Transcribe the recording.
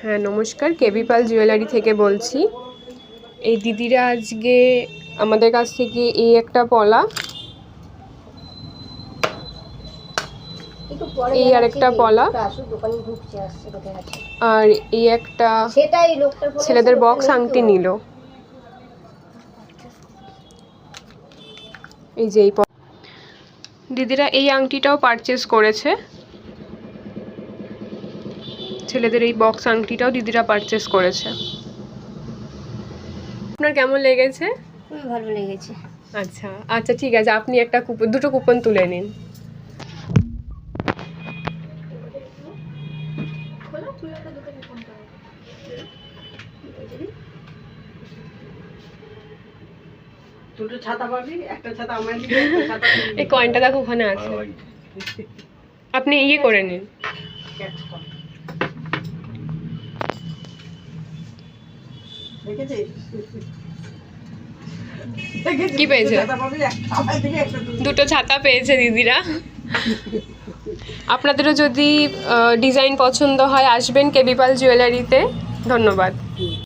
হ্যাঁ নমস্কার, কেবি পাল জুয়েলারি থেকে বলছি। এই দিদিরা আজকে আমাদের কাছ থেকে এই একটা পলা, এই আর একটা পলা, আর এই একটা ছেলেদের বক্স আংটি নিল। এই যে এই দিদিরা এই আংটিটাও পারচেস করেছে, ছেলেদের এই বক্স আংটিটাও দিদিরা পারচেস করেছে। আপনার কেমন লেগেছে? খুবই ভালো লেগেছে। আচ্ছা আচ্ছা ঠিক আছে, আপনি একটা কুপন, দুটো কুপন তুলে নিন। দুটো ছাতা পাবি, একটা ছাতা আমার দিবি, ছাতা এই কয়েনটা দেখো ওখানে আছে, আপনি ইয়ে করে নিন। কি পেয়েছে? দুটো ছাতা পেয়েছে দিদিরা। আপনাদেরও যদি ডিজাইন পছন্দ হয় আসবেন কেবি পাল জুয়েলারিতে। ধন্যবাদ।